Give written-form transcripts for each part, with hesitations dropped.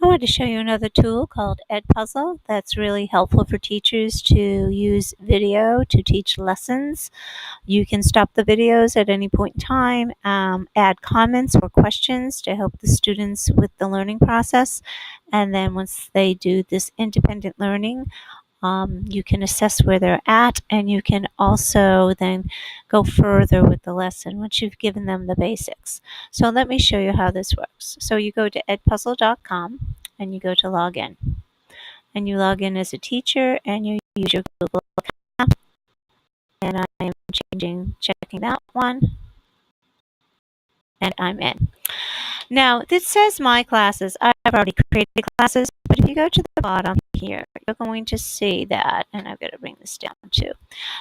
I want to show you another tool called edpuzzle that's really helpful for teachers to use video to teach lessons. You can stop the videos at any point in time, add comments or questions to help the students with the learning process. And then once they do this independent learning, you can assess where they're at, and you can also then go further with the lesson once you've given them the basics. So let me show you how this works. So you go to edpuzzle.com and you go to login. And you log in as a teacher and you use your Google account. And I am checking that one, and I'm in. Now, this says My Classes. I've already created classes, but if you go to the bottom here, you're going to see that, and I've got to bring this down too,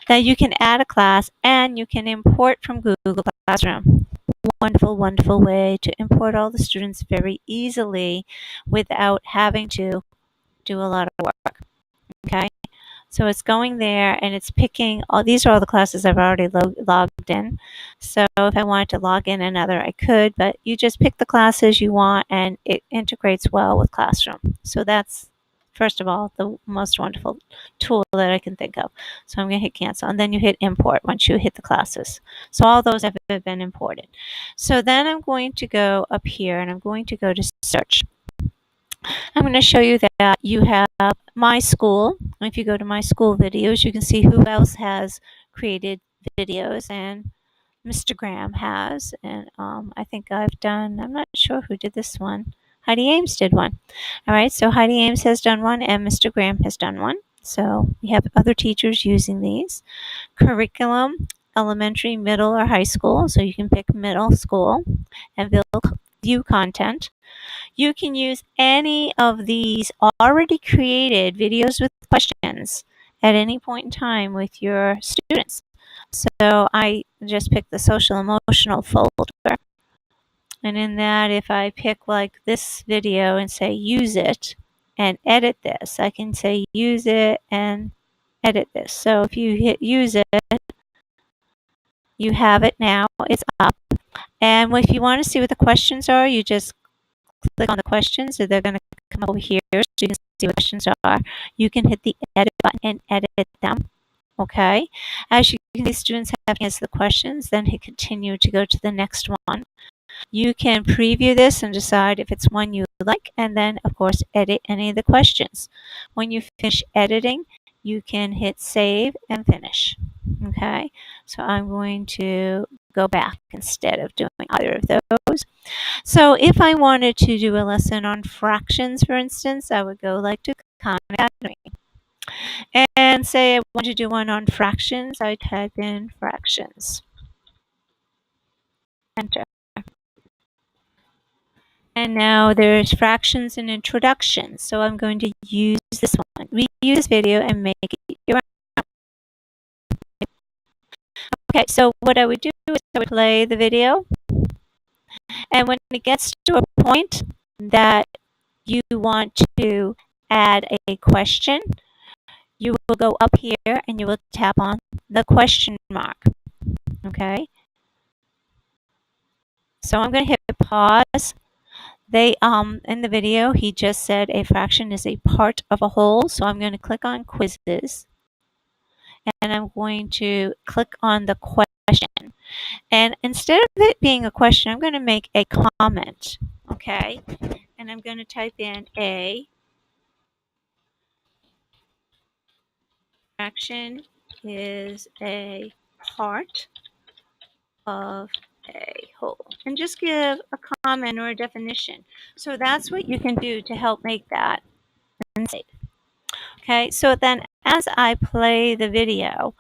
that you can add a class and you can import from Google Classroom. Wonderful, wonderful way to import all the students very easily without having to do a lot of work. Okay? So it's going there and it's picking, these are all the classes I've already logged in. So if I wanted to log in another, I could, but you just pick the classes you want and it integrates well with Classroom. So that's, first of all, the most wonderful tool that I can think of. So I'm going to hit cancel, and then you hit import once you hit the classes. So all those have been imported. So then I'm going to go up here and I'm going to go to search. I'm going to show you that you have My School. If you go to My School videos, you can see who else has created videos, and Mr. Graham has, and I think I've done, I'm not sure who did this one. Heidi Ames did one. All right, so Heidi Ames has done one and Mr. Graham has done one. So we have other teachers using these. Curriculum, elementary, middle, or high school. So you can pick middle school and view content. You can use any of these already created videos with questions at any point in time with your students. So I just picked the social emotional folder. And in that, if I pick like this video and say use it and edit this, I can say use it and edit this. So if you hit use it, you have it now, it's up. And if you want to see what the questions are, you just click on the questions, so they're going to come over here so you can see what questions are. You can hit the edit button and edit them. Okay. As you can see, students have answered the questions, then hit continue to go to the next one. You can preview this and decide if it's one you like, and then, of course, edit any of the questions. When you finish editing, you can hit save and finish. Okay, so I'm going to go back instead of doing either of those. So if I wanted to do a lesson on fractions, for instance, I would go like to Khan Academy. And say I want to do one on fractions, I type in fractions. Enter. And now there's fractions and introductions. So I'm going to use this one. Reuse this video and make it your own. Okay, so what I would do is I would play the video. And when it gets to a point that you want to add a question, you will go up here and you will tap on the question mark. Okay? So I'm going to hit pause. They in the video he just said a fraction is a part of a whole, so I'm going to click on quizzes and I'm going to click on the question, and instead of it being a question, I'm going to make a comment. Okay, and I'm going to type in a fraction is a part of a whole, and just give a comment or a definition. So that's what you can do to help make that and save. Okay, so then as I play the video,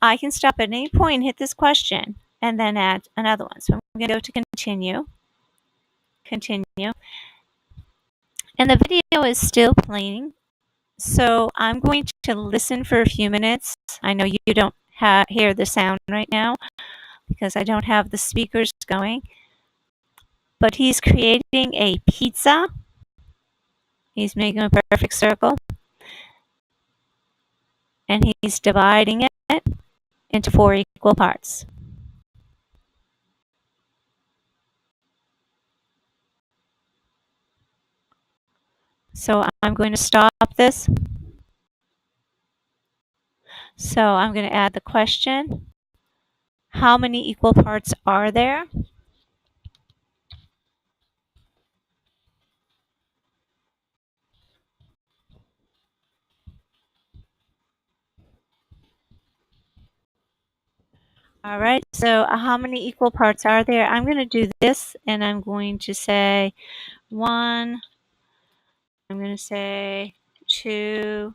I can stop at any point and hit this question and then add another one. So I'm going to go to continue, continue, and the video is still playing. So I'm going to listen for a few minutes. I know you don't hear the sound right now because I don't have the speakers going, but he's creating a pizza. He's making a perfect circle, and he's dividing it into 4 equal parts. So I'm going to stop this. So I'm going to add the question. How many equal parts are there? All right, so how many equal parts are there? I'm going to do this, and I'm going to say 1, I'm going to say 2,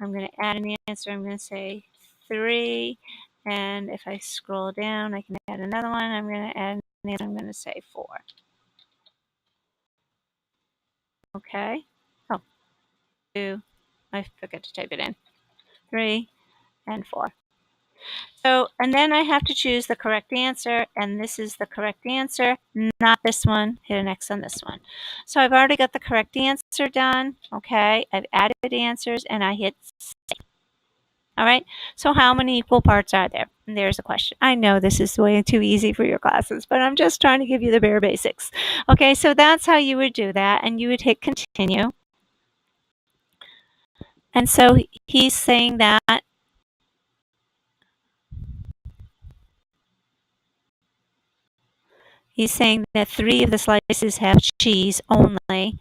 I'm going to add an answer, I'm going to say 3, and if I scroll down, I can add another one, I'm going to add an answer, I'm going to say 4. Okay, oh, 2, I forgot to type it in, 3, and 4. So, and then I have to choose the correct answer, and this is the correct answer, not this one. Hit an X on this one. So I've already got the correct answer done. Okay, I've added answers, and I hit save. All right, so how many equal parts are there? And there's a question. I know this is way too easy for your classes, but I'm just trying to give you the bare basics. Okay, so that's how you would do that, and you would hit continue. And so he's saying that he's saying that 3 of the slices have cheese only.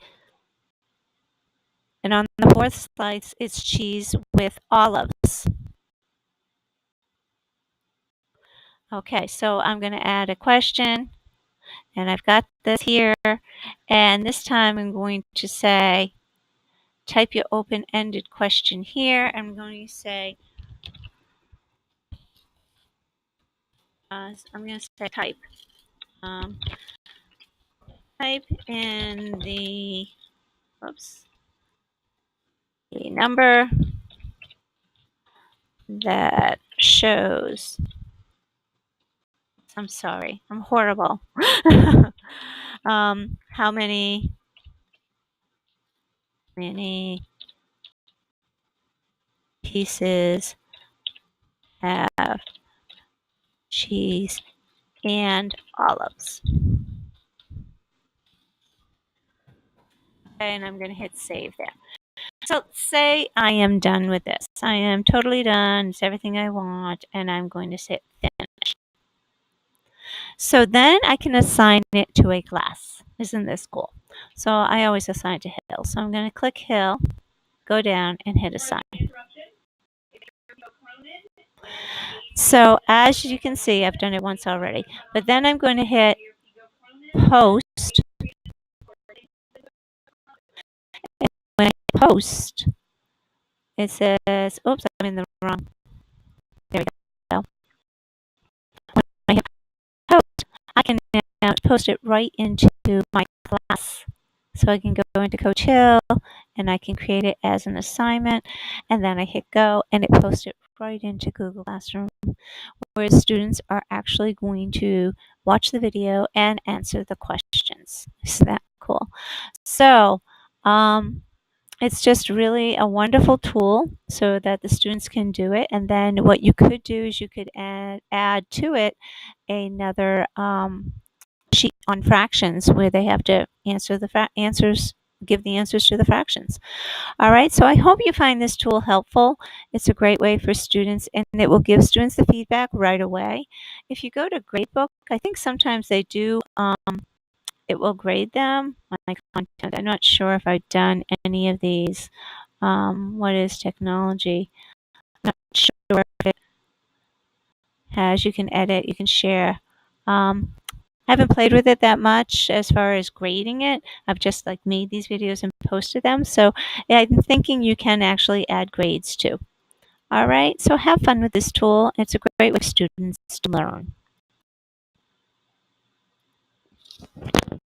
And on the 4th slice, it's cheese with olives. Okay, so I'm going to add a question. And I've got this here. And this time I'm going to say, type your open-ended question here. I'm going to say, I'm going to say type. Type in the, oops, the number that shows. I'm sorry, I'm horrible. How many pieces have cheese and olives. Okay, and I'm going to hit save there. So say I am done with this. I am totally done. It's everything I want, and I'm going to hit finish. So then I can assign it to a class. Isn't this cool? So I always assign it to Hill. So I'm going to click Hill, go down, and hit assign. So as you can see, I've done it once already. But then I'm going to hit post. And when I post, it says, oops, I'm in the wrong. There we go. When I hit post, I can now post it right into my class. So I can go into Coach Hill and I can create it as an assignment, and then I hit go and it posts it right into Google Classroom, where students are actually going to watch the video and answer the questions. Isn't that cool? So it's just really a wonderful tool so that the students can do it. And then what you could do is you could add to it another sheet on fractions where they have to answer the give the answers to the fractions. All right, so I hope you find this tool helpful. It's a great way for students, and it will give students the feedback right away. If you go to Gradebook, I think sometimes they do, it will grade them, my content. I'm not sure if I've done any of these. What is technology? I'm not sure if it has, you can edit, you can share. I haven't played with it that much as far as grading it. I've just like made these videos and posted them. So yeah, I'm thinking you can actually add grades too. All right, so have fun with this tool. It's a great way for students to learn.